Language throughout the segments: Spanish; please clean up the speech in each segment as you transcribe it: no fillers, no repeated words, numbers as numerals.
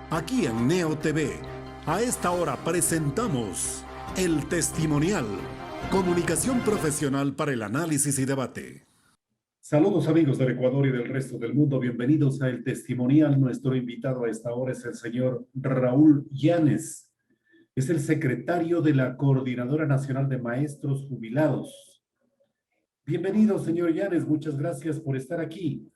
Aquí en Neo TV, a esta hora presentamos El Testimonial, comunicación profesional para el análisis y debate. Saludos amigos del Ecuador y del resto del mundo, bienvenidos a El Testimonial. Nuestro invitado a esta hora es el señor Raúl Llanes. Es el secretario de la Coordinadora Nacional de Maestros Jubilados. Bienvenido, señor Llanes, muchas gracias por estar aquí.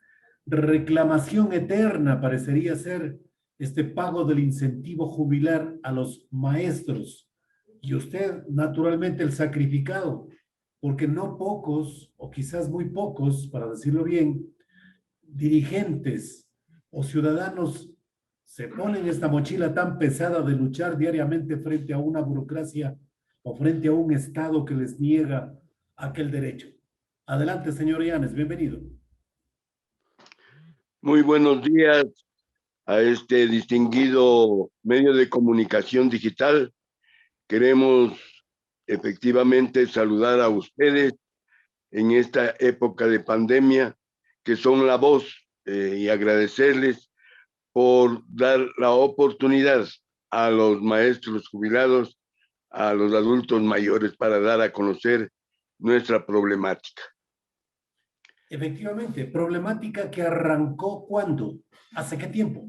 Reclamación eterna parecería ser este pago del incentivo jubilar a los maestros. Y usted, naturalmente, el sacrificado, porque no pocos, o quizás muy pocos, para decirlo bien, dirigentes o ciudadanos se ponen esta mochila tan pesada de luchar diariamente frente a una burocracia o frente a un Estado que les niega aquel derecho. Adelante, señor Llanes, bienvenido. Muy buenos días a este distinguido medio de comunicación digital. Queremos efectivamente saludar a ustedes en esta época de pandemia, que son la voz, y agradecerles por dar la oportunidad a los maestros jubilados, a los adultos mayores, para dar a conocer nuestra problemática. Efectivamente, problemática que arrancó ¿cuándo? ¿Hace qué tiempo?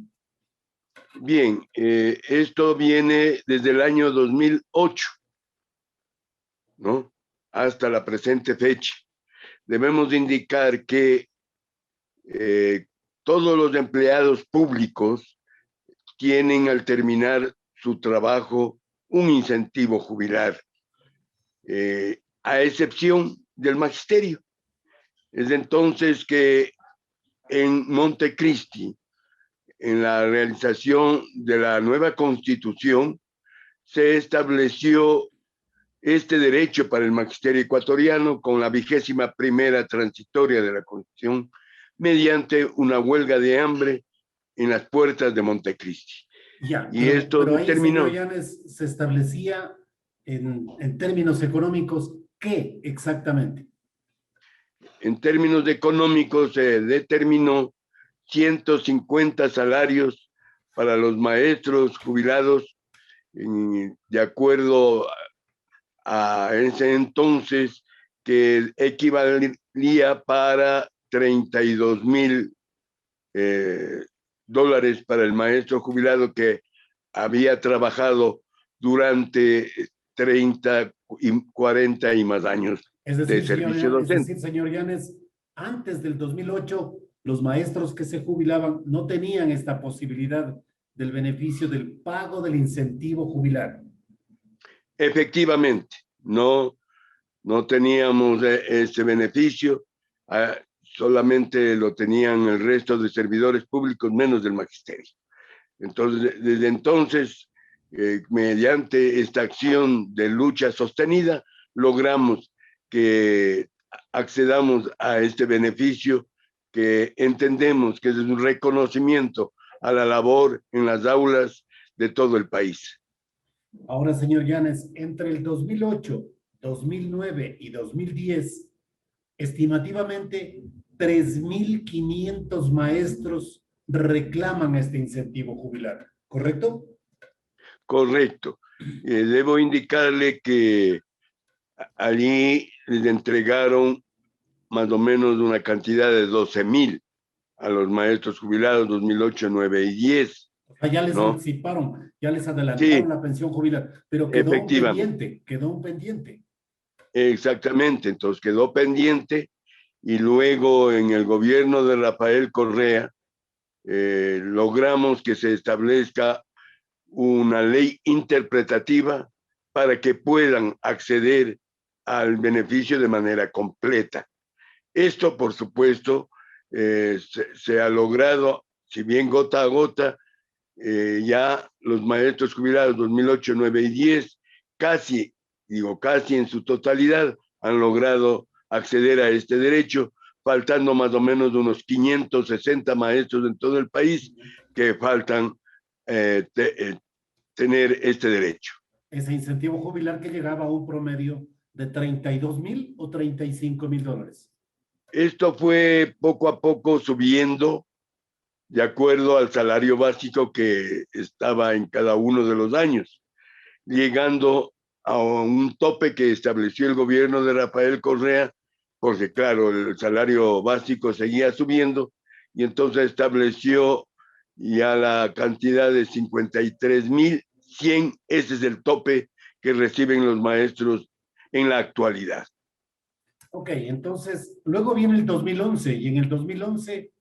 Bien, esto viene desde el año 2008, ¿no? Hasta la presente fecha. Debemos indicar que todos los empleados públicos tienen al terminar su trabajo un incentivo jubilar, a excepción del magisterio. Es entonces que en Montecristi, en la realización de la nueva Constitución, se estableció este derecho para el magisterio ecuatoriano con la 21ª transitoria de la Constitución, mediante una huelga de hambre en las puertas de Montecristi. Ya, Y esto pero ahí, determinó, señor Llanes, se establecía en términos económicos, ¿qué exactamente? en términos económicos, se determinó 150 salarios para los maestros jubilados, de acuerdo a ese entonces, que equivalía para 32,000 dólares para el maestro jubilado que había trabajado durante 30 y 40 y más años de servicio docente. Señor Llanes, antes del 2008, los maestros que se jubilaban no tenían esta posibilidad del beneficio del pago del incentivo jubilar. Efectivamente, no teníamos ese beneficio, solamente lo tenían el resto de servidores públicos, menos del magisterio. Entonces, desde entonces, mediante esta acción de lucha sostenida, logramos que accedamos a este beneficio, que entendemos que es un reconocimiento a la labor en las aulas de todo el país. Ahora, señor Llanes, entre el 2008, 2009 y 2010, estimativamente 3.500 maestros reclaman este incentivo jubilar, ¿correcto? Correcto. Debo indicarle que allí les entregaron más o menos una cantidad de 12,000 a los maestros jubilados 2008, 9 y 10. O sea, ya les ¿no? anticiparon, ya les adelantaron Sí, la pensión jubilar, pero efectivamente. Quedó un pendiente. Exactamente, entonces quedó pendiente, y luego en el gobierno de Rafael Correa logramos que se establezca una ley interpretativa para que puedan acceder al beneficio de manera completa. Esto, por supuesto, se ha logrado, si bien gota a gota. Ya los maestros jubilados 2008, 9 y 10, casi en su totalidad, han logrado acceder a este derecho, faltando más o menos unos 560 maestros en todo el país que faltan tener este derecho. Ese incentivo jubilar que llegaba a un promedio de 32,000 o 35,000 dólares. Esto fue poco a poco subiendo de acuerdo al salario básico que estaba en cada uno de los años, llegando a un tope que estableció el gobierno de Rafael Correa, porque claro, el salario básico seguía subiendo, y entonces estableció ya la cantidad de 53.100, ese es el tope que reciben los maestros en la actualidad. Ok, entonces, luego viene el 2011 y en el 2011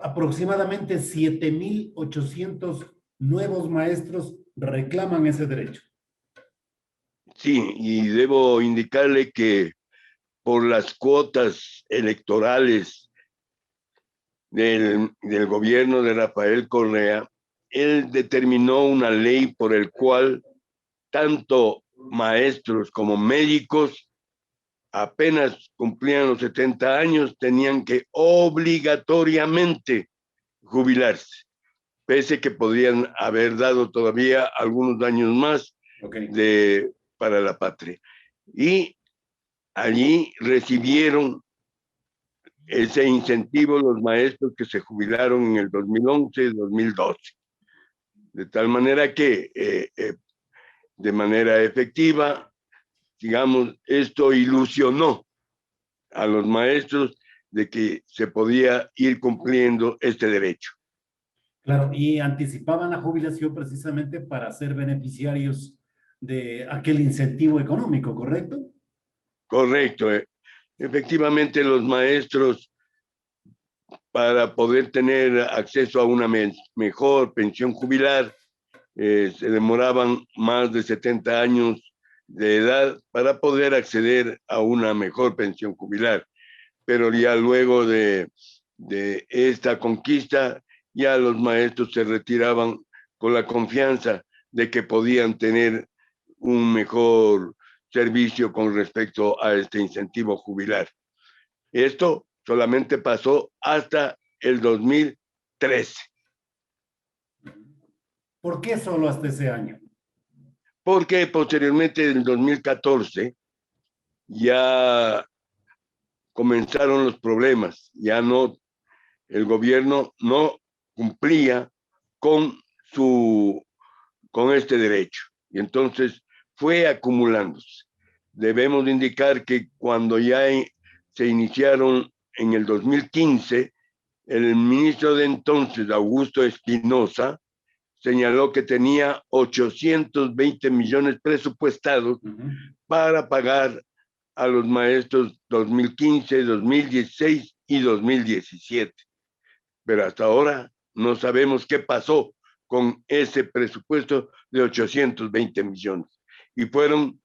aproximadamente 7.800 nuevos maestros reclaman ese derecho. Sí, y debo indicarle que por las cuotas electorales del gobierno de Rafael Correa, él determinó una ley por el cual tanto maestros como médicos apenas cumplían los 70 años, tenían que obligatoriamente jubilarse, pese que podían haber dado todavía algunos años más para la patria. Y allí recibieron ese incentivo los maestros que se jubilaron en el 2011 y 2012. De tal manera que de manera efectiva, digamos, esto ilusionó a los maestros de que se podía ir cumpliendo este derecho. Claro, y anticipaban la jubilación precisamente para ser beneficiarios de aquel incentivo económico, ¿correcto? Correcto. Efectivamente, los maestros, para poder tener acceso a una mejor pensión jubilar, se demoraban más de 70 años de edad para poder acceder a una mejor pensión jubilar. Pero ya luego de esta conquista, ya los maestros se retiraban con la confianza de que podían tener un mejor servicio con respecto a este incentivo jubilar. Esto solamente pasó hasta el 2013. ¿Por qué solo hasta ese año? Porque posteriormente, en el 2014, ya comenzaron los problemas, ya no, el gobierno no cumplía con este derecho, y entonces fue acumulándose. Debemos indicar que cuando ya se iniciaron en el 2015, el ministro de entonces, Augusto Espinosa, señaló que tenía 820 millones presupuestados para pagar a los maestros 2015, 2016 y 2017. Pero hasta ahora no sabemos qué pasó con ese presupuesto de 820 millones. Y fueron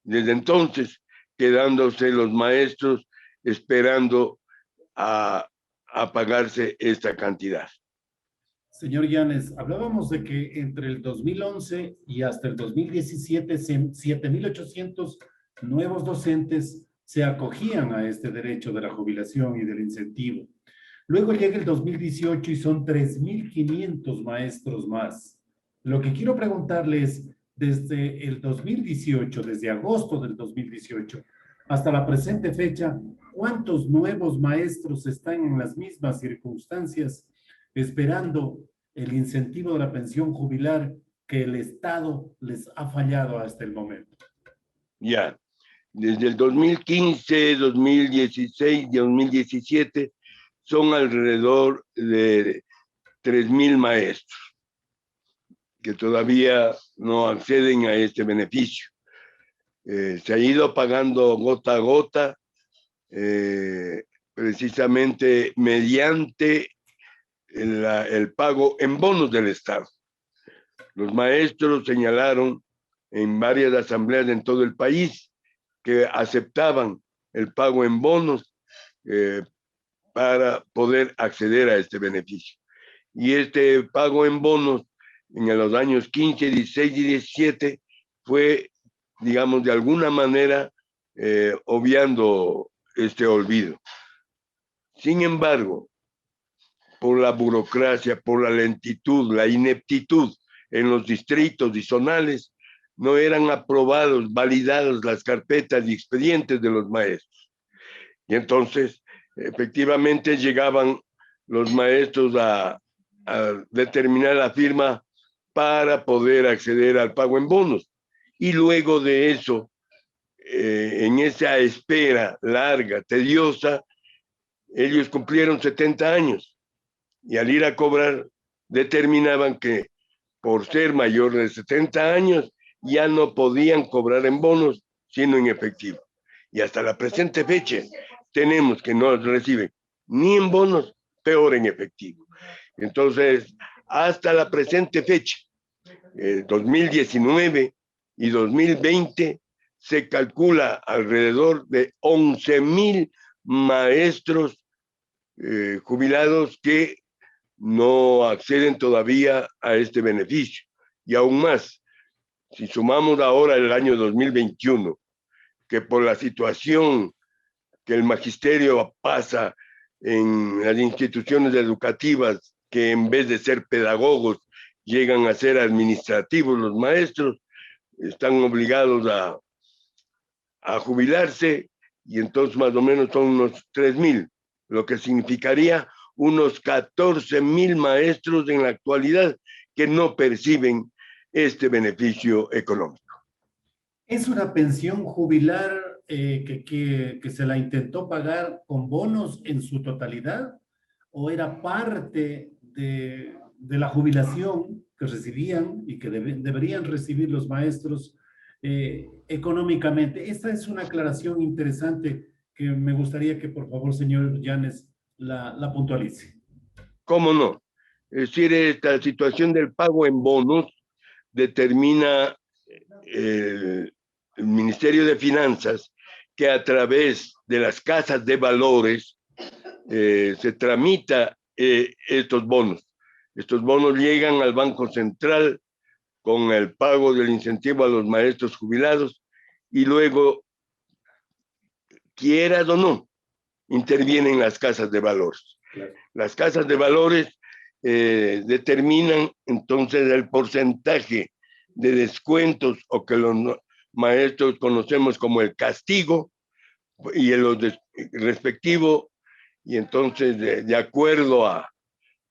desde entonces quedándose los maestros esperando a pagarse esta cantidad. Señor Llanes, hablábamos de que entre el 2011 y hasta el 2017, 7.800 nuevos docentes se acogían a este derecho de la jubilación y del incentivo. Luego llega el 2018 y son 3.500 maestros más. Lo que quiero preguntarle es, desde el 2018, desde agosto del 2018 hasta la presente fecha, ¿cuántos nuevos maestros están en las mismas circunstancias esperando el incentivo de la pensión jubilar que el Estado les ha fallado hasta el momento? Ya, desde el 2015, 2016 y 2017 son alrededor de 3.000 maestros que todavía no acceden a este beneficio. Se ha ido pagando gota a gota, precisamente mediante el pago en bonos del Estado. Los maestros señalaron en varias asambleas en todo el país que aceptaban el pago en bonos para poder acceder a este beneficio. Y este pago en bonos en los años 15, 16 y 17 fue, digamos, de alguna manera obviando este olvido. Sin embargo, por la burocracia, por la lentitud, la ineptitud en los distritos y zonales, no eran aprobados, validados las carpetas y expedientes de los maestros. Y entonces, efectivamente, llegaban los maestros a determinar la firma para poder acceder al pago en bonos. Y luego de eso, en esa espera larga, tediosa, ellos cumplieron 70 años y al ir a cobrar determinaban que por ser mayor de 70 años ya no podían cobrar en bonos, sino en efectivo. Y hasta la presente fecha tenemos que no reciben ni en bonos, peor en efectivo. Entonces, hasta la presente fecha, 2019 y 2020, se calcula alrededor de 11,000 maestros jubilados que no acceden todavía a este beneficio. Y aún más, si sumamos ahora el año 2021, que por la situación que el magisterio pasa en las instituciones educativas, que en vez de ser pedagogos, llegan a ser administrativos los maestros, están obligados a jubilarse, y entonces más o menos son unos 3,000, lo que significaría unos 14,000 maestros en la actualidad que no perciben este beneficio económico. ¿Es una pensión jubilar que se la intentó pagar con bonos en su totalidad o era parte de la jubilación que recibían y que deberían recibir los maestros económicamente? Esta es una aclaración interesante que me gustaría que por favor, señor Llanes, la puntualice. ¿Cómo no? Es decir, esta situación del pago en bonos determina el Ministerio de Finanzas que a través de las casas de valores se tramita estos bonos. Estos bonos llegan al Banco Central con el pago del incentivo a los maestros jubilados y luego, quieras o no, intervienen las casas de valores. Las casas de valores determinan entonces el porcentaje de descuentos o que los maestros conocemos como el castigo y el respectivo, y entonces de acuerdo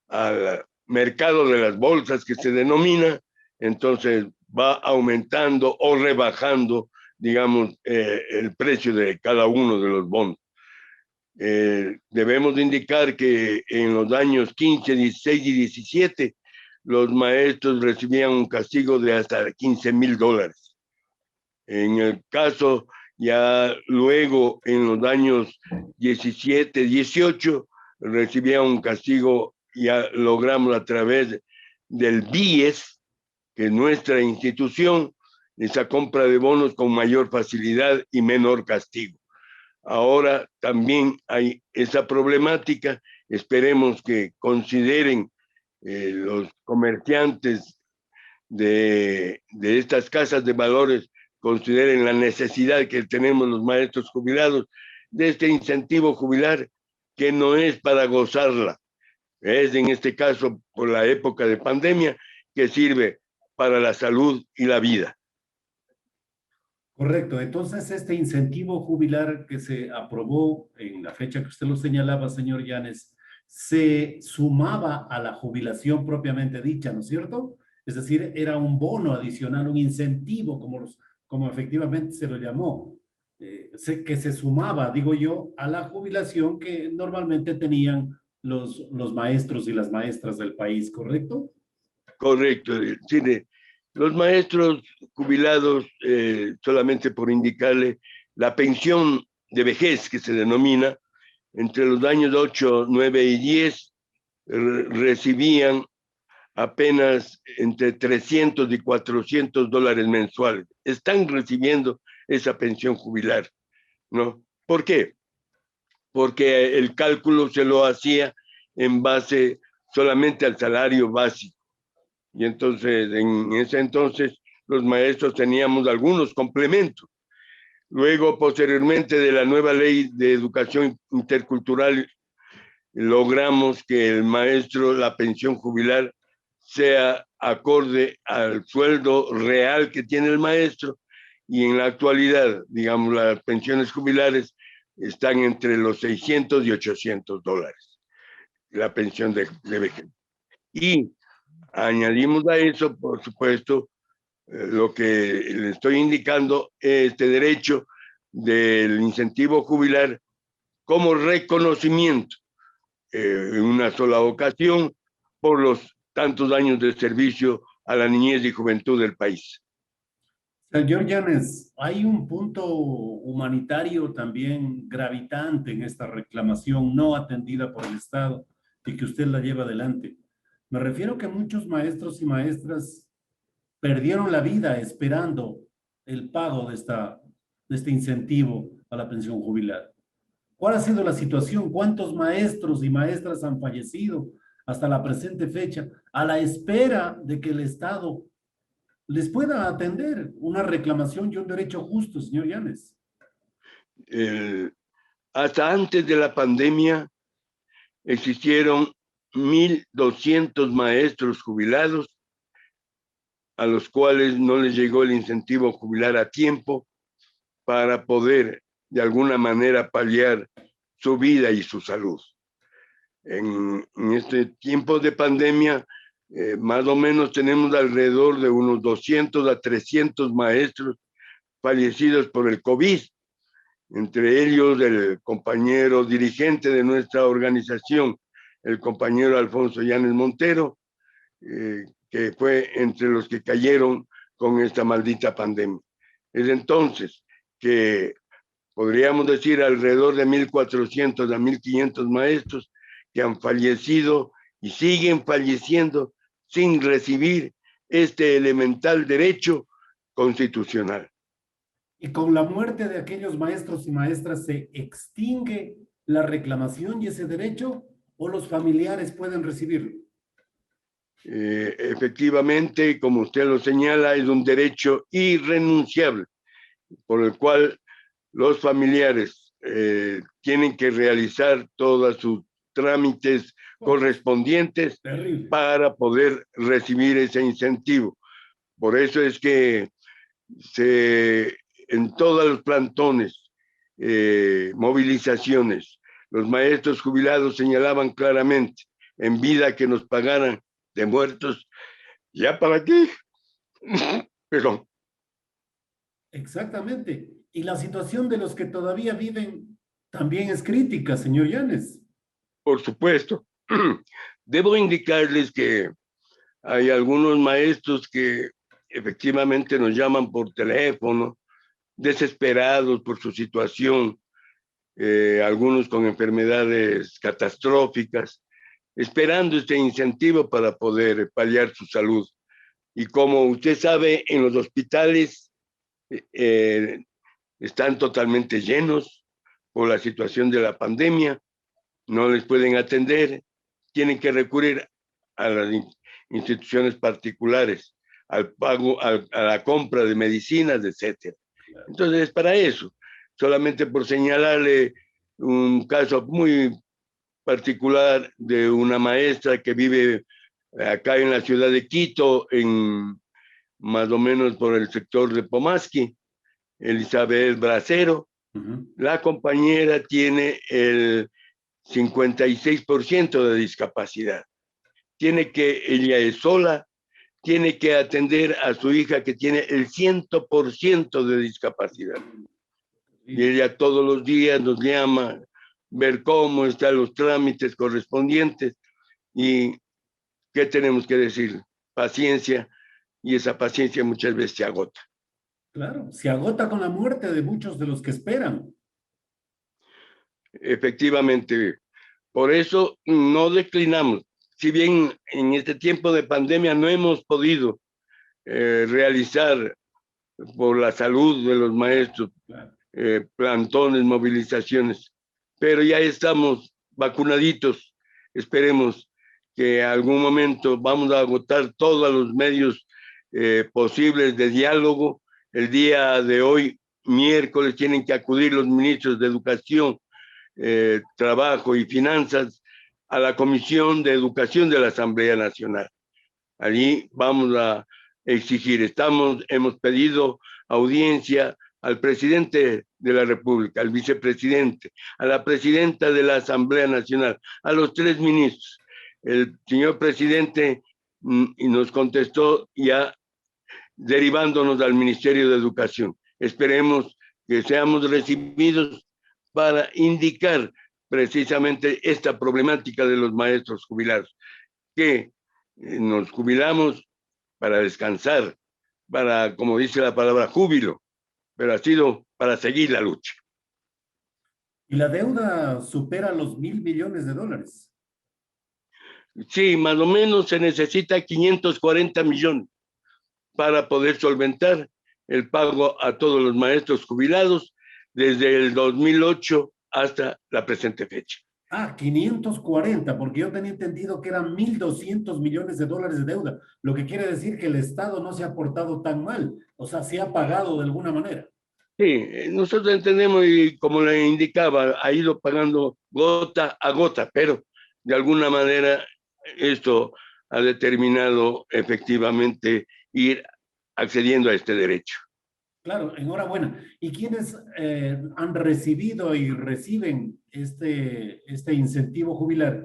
al mercado de las bolsas que se denomina, entonces va aumentando o rebajando, digamos, el precio de cada uno de los bonos. Debemos indicar que en los años 15, 16 y 17, los maestros recibían un castigo de hasta $15,000. En el caso ya luego, en los años 17, 18, recibían un castigo, ya logramos a través del BIES, que es nuestra institución, esa compra de bonos con mayor facilidad y menor castigo. Ahora también hay esa problemática. Esperemos que consideren los comerciantes de estas casas de valores, consideren la necesidad que tenemos los maestros jubilados de este incentivo jubilar, que no es para gozarla, es en este caso por la época de pandemia, que sirve para la salud y la vida. Correcto. Entonces, este incentivo jubilar que se aprobó en la fecha que usted lo señalaba, señor Llanes, se sumaba a la jubilación propiamente dicha, ¿no es cierto? Es decir, era un bono adicional, un incentivo, como efectivamente se lo llamó, que se sumaba, digo yo, a la jubilación que normalmente tenían los maestros y las maestras del país, ¿correcto? Correcto. Sí, los maestros jubilados, solamente por indicarle, la pensión de vejez que se denomina, entre los años 8, 9 y 10, recibían apenas entre 300 y 400 dólares mensuales. Están recibiendo esa pensión jubilar, ¿no? ¿Por qué? Porque el cálculo se lo hacía en base solamente al salario básico. Y entonces, en ese entonces, los maestros teníamos algunos complementos. Luego, posteriormente, de la nueva ley de educación intercultural, logramos que el maestro, la pensión jubilar, sea acorde al sueldo real que tiene el maestro, y en la actualidad, digamos, las pensiones jubilares están entre los 600 y 800 dólares. la pensión de vejez. Y añadimos a eso, por supuesto, lo que le estoy indicando, este derecho del incentivo jubilar como reconocimiento en una sola ocasión por los tantos años de servicio a la niñez y juventud del país. Señor Llanes, hay un punto humanitario también gravitante en esta reclamación no atendida por el Estado y que usted la lleva adelante. Me refiero que muchos maestros y maestras perdieron la vida esperando el pago de este incentivo a la pensión jubilar. ¿Cuál ha sido la situación? ¿Cuántos maestros y maestras han fallecido hasta la presente fecha a la espera de que el Estado les pueda atender una reclamación y un derecho justo, señor Llanes? Hasta antes de la pandemia existieron 1,200 maestros jubilados a los cuales no les llegó el incentivo jubilar a tiempo para poder de alguna manera paliar su vida y su salud. En este tiempo de pandemia, más o menos tenemos alrededor de unos 200 a 300 maestros fallecidos por el COVID, entre ellos el compañero dirigente de nuestra organización, el compañero Alfonso Llanes Montero, que fue entre los que cayeron con esta maldita pandemia. Es entonces que podríamos decir alrededor de 1,400 a 1,500 maestros que han fallecido y siguen falleciendo sin recibir este elemental derecho constitucional. Y con la muerte de aquellos maestros y maestras, ¿se extingue la reclamación y ese derecho o los familiares pueden recibirlo? Efectivamente, como usted lo señala, es un derecho irrenunciable por el cual los familiares tienen que realizar todos sus trámites correspondientes para poder recibir ese incentivo. Por eso es que en todos los plantones, movilizaciones, los maestros jubilados señalaban claramente, en vida que nos pagaran, de muertos, ¿ya para qué? Perdón. Exactamente. Y la situación de los que todavía viven también es crítica, señor Llanes. Por supuesto. Debo indicarles que hay algunos maestros que efectivamente nos llaman por teléfono, desesperados por su situación, algunos con enfermedades catastróficas, esperando este incentivo para poder paliar su salud. Y como usted sabe, en los hospitales están totalmente llenos por la situación de la pandemia, no les pueden atender, tienen que recurrir a las instituciones particulares, al pago, a la compra de medicinas, etc. Entonces, es para eso, solamente por señalarle un caso muy particular de una maestra que vive acá en la ciudad de Quito, más o menos por el sector de Pomasqui, Elizabeth Bracero. La compañera tiene el 56% de discapacidad. Ella es sola, tiene que atender a su hija que tiene el 100% de discapacidad. Y ella todos los días nos llama, ver cómo están los trámites correspondientes y qué tenemos que decir. Paciencia, y esa paciencia muchas veces se agota. Claro, se agota con la muerte de muchos de los que esperan. Efectivamente, por eso no declinamos. Si bien en este tiempo de pandemia no hemos podido realizar por la salud de los maestros, plantones, movilizaciones, pero ya estamos vacunaditos. Esperemos que en algún momento vamos a agotar todos los medios posibles de diálogo. El día de hoy, miércoles, tienen que acudir los ministros de Educación, Trabajo y Finanzas a la Comisión de Educación de la Asamblea Nacional. Allí vamos a exigir, hemos pedido audiencia al presidente de la República, al vicepresidente, a la presidenta de la Asamblea Nacional, a los 3 ministros. El señor presidente nos contestó ya derivándonos al Ministerio de Educación. Esperemos que seamos recibidos para indicar precisamente esta problemática de los maestros jubilados, que nos jubilamos para descansar, para, como dice la palabra, júbilo, pero ha sido para seguir la lucha. Y la deuda supera los $1.000 millones. Sí, más o menos se necesita 540 millones para poder solventar el pago a todos los maestros jubilados desde el 2008 hasta la presente fecha. 540, porque yo tenía entendido que eran $1.200 millones de deuda, lo que quiere decir que el Estado no se ha portado tan mal, o sea, se ha pagado de alguna manera. Sí, nosotros entendemos y como le indicaba, ha ido pagando gota a gota, pero de alguna manera esto ha determinado efectivamente ir accediendo a este derecho. Claro, enhorabuena. ¿Y quiénes han recibido y reciben este incentivo jubilar?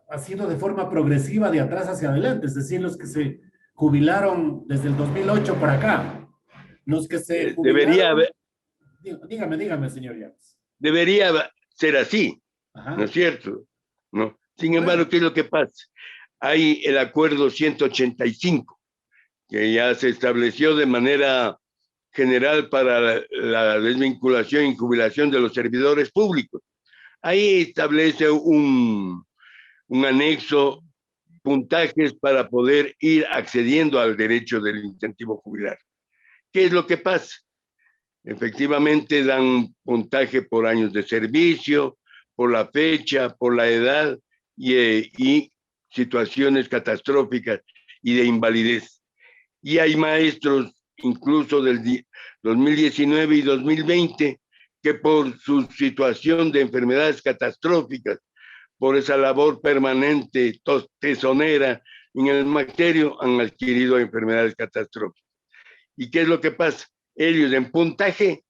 Ha sido de forma progresiva de atrás hacia adelante, es decir, los que se jubilaron desde el 2008 para acá. Los que se jubilaron... Debería haber... Dígame, señor Llanes. Debería ser así, Ajá. ¿no es cierto? ¿No? Sin embargo, ¿qué es lo que pasa? Hay el acuerdo 185, que ya se estableció de manera general para la desvinculación y jubilación de los servidores públicos. Ahí establece un anexo, puntajes para poder ir accediendo al derecho del incentivo jubilar. ¿Qué es lo que pasa? Efectivamente dan puntaje por años de servicio, por la fecha, por la edad y situaciones catastróficas y de invalidez. Y hay maestros incluso del 2019 y 2020 que por su situación de enfermedades catastróficas, por esa labor permanente, tesonera en el magisterio, han adquirido enfermedades catastróficas. ¿Y qué es lo que pasa? Ellos en puntaje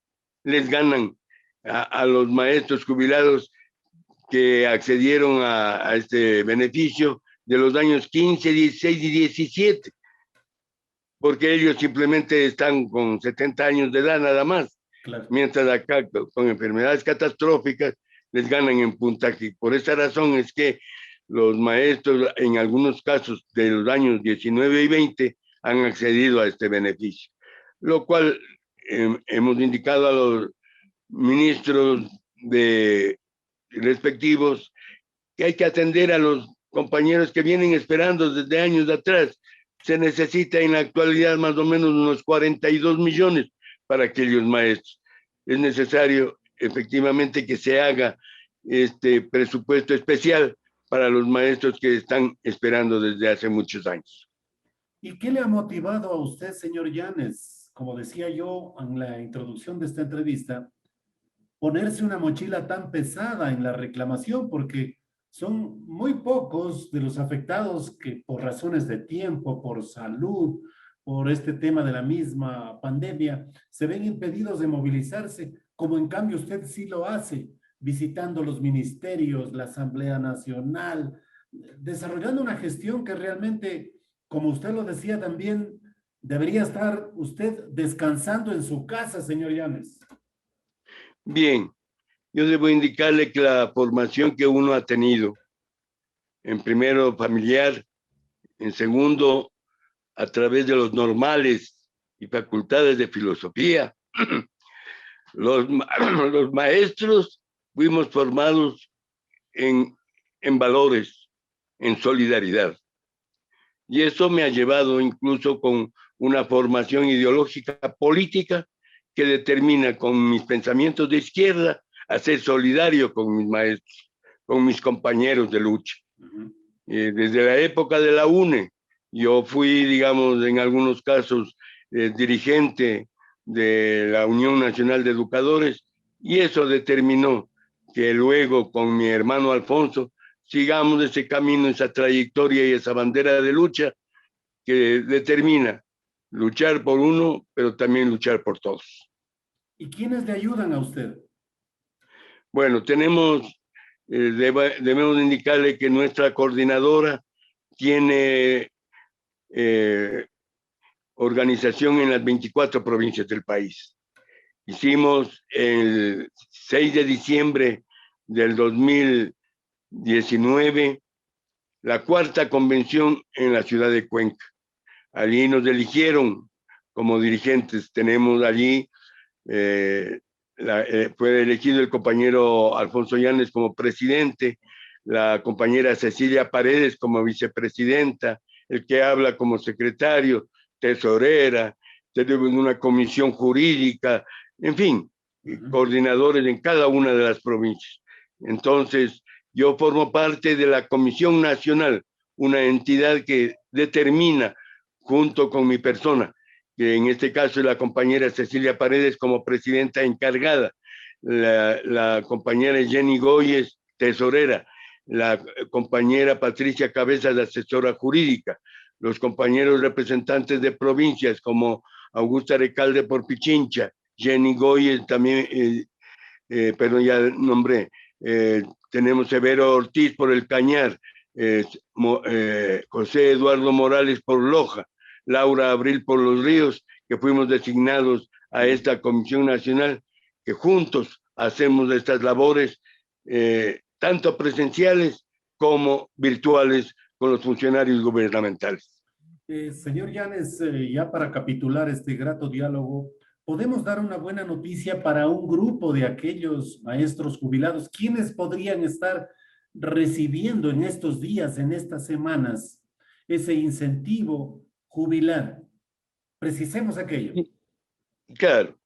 les ganan a los maestros jubilados que accedieron a este beneficio de los años 15, 16 y 17, porque ellos simplemente están con 70 años de edad nada más, claro. Mientras acá con enfermedades catastróficas les ganan en puntaje. Por esa razón es que los maestros en algunos casos de los años 19 y 20 han accedido a este beneficio, lo cual hemos indicado a los ministros respectivos que hay que atender a los compañeros que vienen esperando desde años atrás. Se necesita en la actualidad más o menos unos 42 millones para aquellos maestros. Es necesario efectivamente que se haga este presupuesto especial para los maestros que están esperando desde hace muchos años. ¿Y qué le ha motivado a usted, señor Llanes, como decía yo en la introducción de esta entrevista, ponerse una mochila tan pesada en la reclamación? Porque son muy pocos de los afectados que por razones de tiempo, por salud, por este tema de la misma pandemia, se ven impedidos de movilizarse, como en cambio usted sí lo hace, visitando los ministerios, la Asamblea Nacional, desarrollando una gestión que realmente, como usted lo decía también, debería estar usted descansando en su casa, señor Llanes. Bien, yo debo indicarle que la formación que uno ha tenido, en primero familiar, en segundo a través de los normales y facultades de filosofía, los maestros fuimos formados en valores, en solidaridad. Y eso me ha llevado incluso con una formación ideológica política que determina con mis pensamientos de izquierda a ser solidario con mis maestros, con mis compañeros de lucha. Desde la época de la UNE, yo fui, digamos, en algunos casos, dirigente de la Unión Nacional de Educadores, y eso determinó que luego con mi hermano Alfonso sigamos ese camino, esa trayectoria y esa bandera de lucha que determina luchar por uno, pero también luchar por todos. ¿Y quiénes le ayudan a usted? Bueno, debemos indicarle que nuestra coordinadora tiene organización en las 24 provincias del país. Hicimos el 6 de diciembre del 2019 la cuarta convención en la ciudad de Cuenca. Allí nos eligieron como dirigentes. Tenemos allí, fue elegido el compañero Alfonso Llanes como presidente, la compañera Cecilia Paredes como vicepresidenta, el que habla como secretario, tesorera, tenemos una comisión jurídica, en fin, coordinadores en cada una de las provincias. Entonces, yo formo parte de la Comisión Nacional, una entidad que determina, junto con mi persona, que en este caso es la compañera Cecilia Paredes como presidenta encargada, la compañera Jenny Goyes, tesorera, la compañera Patricia Cabezas, asesora jurídica, los compañeros representantes de provincias como Augusta Recalde por Pichincha, Jenny Goyes también, perdón, ya nombré, tenemos Severo Ortiz por el Cañar, José Eduardo Morales por Loja, Laura Abril por Los Ríos, que fuimos designados a esta Comisión Nacional, que juntos hacemos estas labores, tanto presenciales como virtuales con los funcionarios gubernamentales. Señor Llanes, ya para capitular este grato diálogo, ¿podemos dar una buena noticia para un grupo de aquellos maestros jubilados? ¿Quiénes podrían estar recibiendo en estos días, en estas semanas, ese incentivo jubilar? Precisemos aquello. Claro,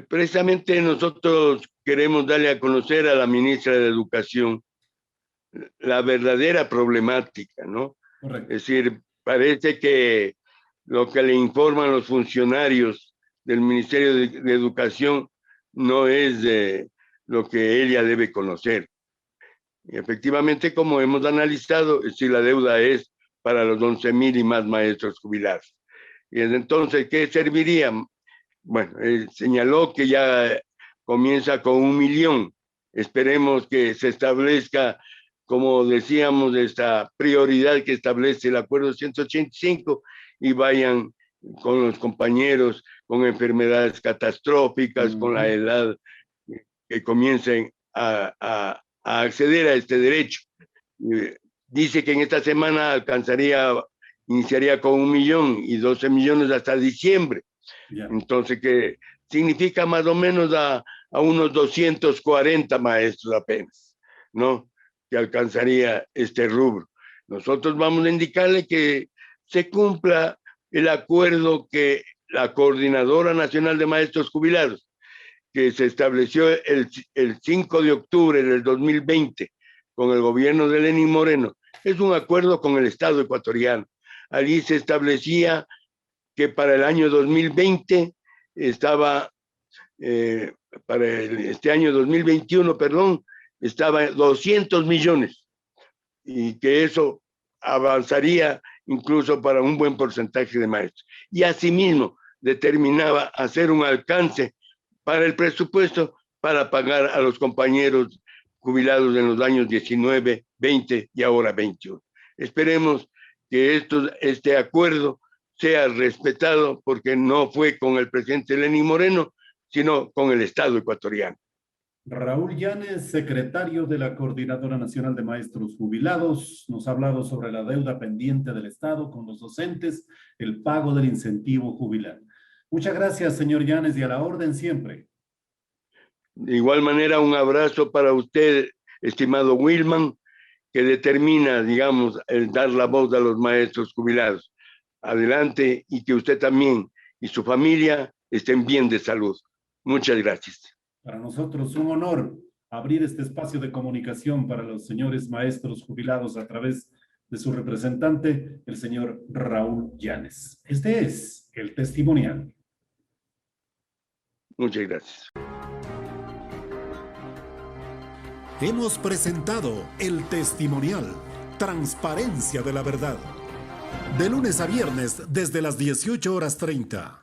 precisamente nosotros queremos darle a conocer a la ministra de Educación la verdadera problemática, ¿no? Correcto. Es decir, parece que lo que le informan los funcionarios del Ministerio de Educación no es lo que ella debe conocer. Y efectivamente, como hemos analizado, si la deuda es para los 11,000 y más maestros jubilados. Y entonces, ¿qué serviría? Bueno, señaló que ya comienza con 1 millón. Esperemos que se establezca, como decíamos, esta prioridad que establece el Acuerdo 185 y vayan con los compañeros con enfermedades catastróficas, con la edad, que comiencen a acceder a este derecho. Dice que en esta semana iniciaría con 1 millón y 12 millones hasta diciembre. Yeah. Entonces, que significa más o menos a unos 240 maestros apenas, ¿no? Que alcanzaría este rubro. Nosotros vamos a indicarle que se cumpla el acuerdo que la Coordinadora Nacional de Maestros Jubilados, que se estableció el 5 de octubre del 2020 con el gobierno de Lenín Moreno, es un acuerdo con el Estado ecuatoriano. Allí se establecía que para el año 2020 estaba, este año 2021, perdón, estaba 200 millones y que eso avanzaría incluso para un buen porcentaje de maestros. Y asimismo determinaba hacer un alcance para el presupuesto para pagar a los compañeros jubilados en los años 19, 20 y ahora 21. Esperemos que este acuerdo sea respetado, porque no fue con el presidente Lenín Moreno, sino con el Estado ecuatoriano. Raúl Llanes, secretario de la Coordinadora Nacional de Maestros Jubilados, nos ha hablado sobre la deuda pendiente del Estado con los docentes, el pago del incentivo jubilar. Muchas gracias, señor Llanes, y a la orden siempre. De igual manera, un abrazo para usted, estimado Wilman, que determina, digamos, el dar la voz a los maestros jubilados. Adelante, y que usted también y su familia estén bien de salud. Muchas gracias. Para nosotros un honor abrir este espacio de comunicación para los señores maestros jubilados a través de su representante, el señor Raúl Llanes. Este es el testimonial. Muchas gracias. Hemos presentado el testimonial, transparencia de la verdad. De lunes a viernes desde las 18:30.